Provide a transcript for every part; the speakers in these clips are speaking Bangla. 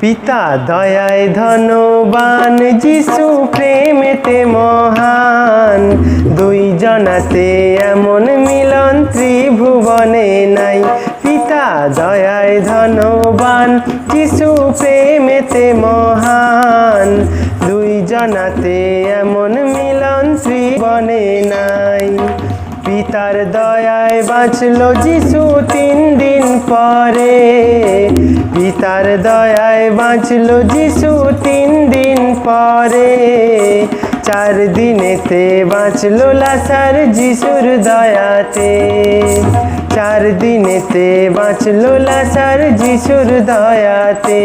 পিতা দয়ায় ধনবান, যিশু প্রেমেতে মহান। দুই জনাতে এমন মিলন ত্রিভুবনে নাই। পিতা দয়ায় ধনবান, যিশু প্রেমেতে মহান। দুই জনাতে এমন মিলন ত্রিভুবনে নাই। পিতার দয়ায় বাঁচল যিশু 3 দিন পরে। পিতার দয়ায় বাঁচল যিশু 3 দিন পরে। 4 দিনেতে বাঁচল লাসার যিশুর দয়াতে। 4 দিনেতে বাঁচল লাসার যিশুর দয়াতে।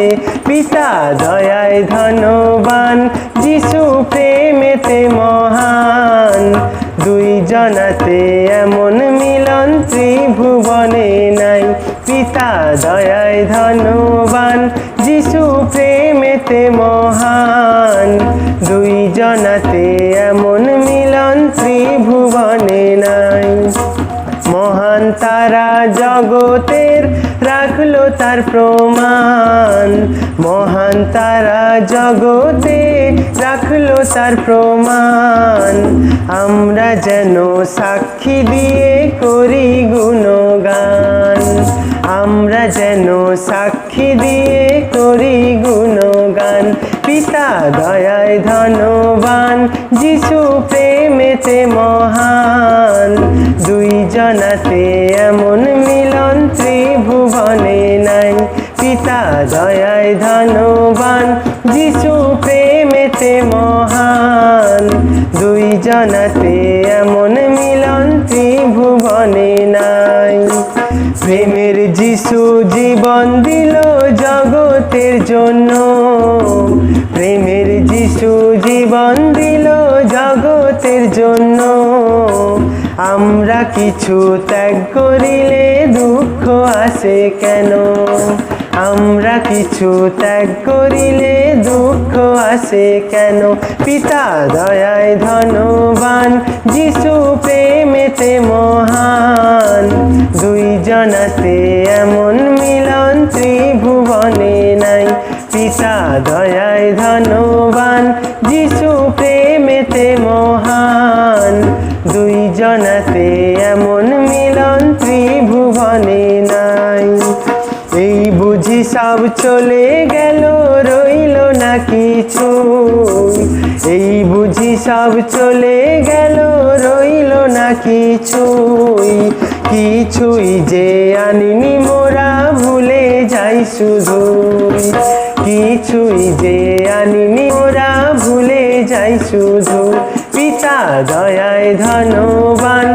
পিতা দয়ায় ধনবান, যিশু প্রেমেতে মহান। দুই জনাতে এমন মিলন ত্রিভুবনে নাই। পিতা দয়ায় ধনবান, যিশু প্রেমেতে মহান। দুই জনাতে এমন মিলন ত্রিভুবনে নাই। মহান তারা জগতের রাখলো তার প্রমাণ। মহান তারা জগতে রাখলো তার প্রমাণ। আমরা যেন সাক্ষী দিয়ে করি গুণগান। আমরা যেন সাক্ষী দিয়ে করি গুণগান। পিতা দয়ায় ধনবান, যিশু প্রেমেতে মহান। দুই জনাতে এমন মিলন ত্রিভুবনে নাই। পিতা দয়ায় ধনবান, যিশু প্রেমেতে মহান। দুই জনাতে এমন মিলন ত্রিভুবনে নাই। প্রেমের যিশু জীবন দিল জগতের জন্য। প্রেমের যিশু জীবন দিল জগতের জন্য। আমরা কিছু ত্যাগ করিলে দুঃখ আসে কেন? আমরা কিছু ত্যাগ করিলে দুঃখ আসে কেন? পিতা দয়ায় ধনবান, যিশু প্রেমেতে মহান। দুই জনাতে এমন মিলন ত্রিভুবনে নাই। পিতা দয়ায় ধনবান, যিশু প্রেমেতে মহান। দুই জনাতে এমন মিলন ত্রিভুবনে নাই। এই বুঝি সব চলে গেল, রইল না কিছু। এই বুঝি সব চলে গেল, রইল না কিছুই। কিছুই যে আনিনি মোরা, ভুলে যাই শুধু। কিছুই যে আনিনি মোরা, ভুলে যাই শুধু। পিতা দয়ায় ধনবান,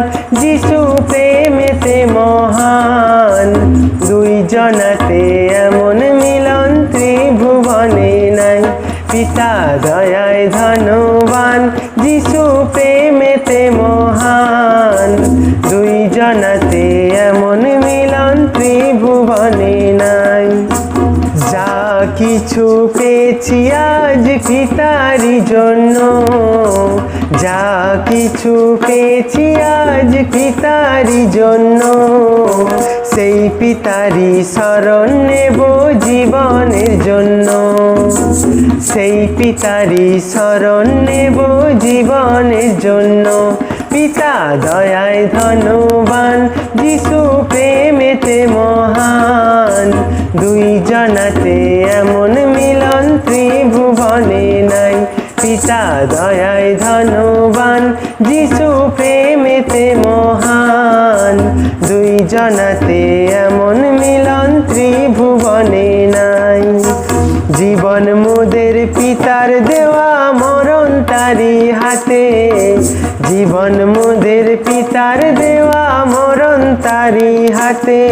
যিশু প্রেমেতে মহান। দুই জনাতে এমন মিলন ত্রিভুবনে নাই। পিতা দয়ায় ধনবান, যিশু প্রেমেতে মহান। দুই জনাতে এমন মিলন ত্রিভুবনে নাই। যা কিছু পেয়েছি আজ পিতারি জন্য। যা কিছু পেয়েছি আজ পিতারি জন্য। সেই পিতারি শরণ নেব জীবনের জন্য। সেই পিতারি শরণ নেব জীবনের জন্য। পিতা দয়ায় ধনবান, যিশু প্রেমেতে মহান। দুই জনাতে এমন মিলন ত্রিভুবনে নাই। পিতা দয়ায় ধনবান, যিশু প্রেমেতে মহান। দুই জনাতে এমন মিলন ত্রিভুবনে নাই। জীবন মোদের পিতার দেওয়া, মরণ তারি হাতে। জীবন মোদের পিতার দেওয়া, মরণ তারি হাতে।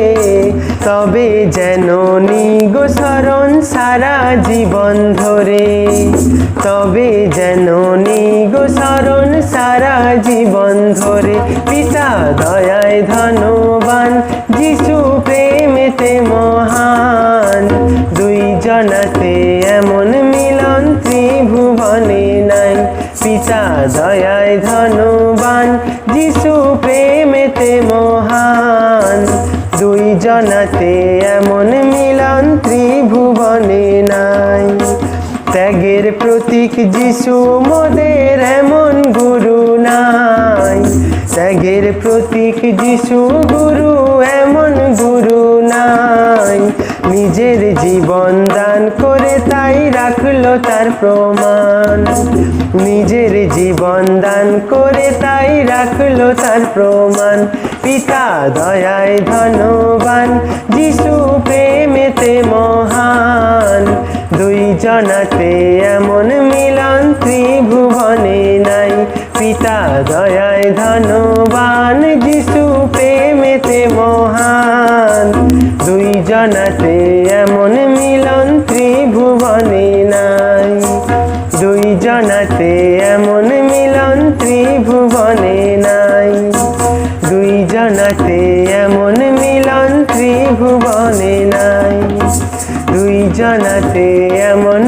তবে যেন নিগো শরণ সারা জীবন ধরে। তবে যেন নিগো শরণ সারা জীবন ধরে। পিতা দয়ায় ধনবান, যিশু প্রেমেতে মহান। দুই জনাতে এমন মিলন ত্রিভুবনে নাই। পিতা দয়ায় ধনবান, যিশু প্রেমেতে মহান। দুই জনাতে এমন মিলন ত্রিভুবনে নাই। ত্যাগের প্রতীক যিশু মোদের এমন গুরু নাই। ত্যাগের প্রতীক যিশু গুরু এমন গুরু নাই। নিজের জীবন দান করে তাই রাখলো তার প্রমাণ। নিজের জীবন দান করে তাই রাখলো তার প্রমাণ। পিতা দয়ায় ধনবান, যিশু প্রেমেতে মহান। দুই জনাতে এমন মিলন ত্রিভুবনে নাই। পিতা দয়ায় ধনবান, যিশু প্রেমেতে মহান। দুই জনাতে এমন মিলন ত্রিভুবনে নাই। দুই জনাতে এমন মিলন ত্রিভুবনে নাই। দুই জনাতে এমন মিলন ত্রিভুবনে নাই। দুই জনাতে এমন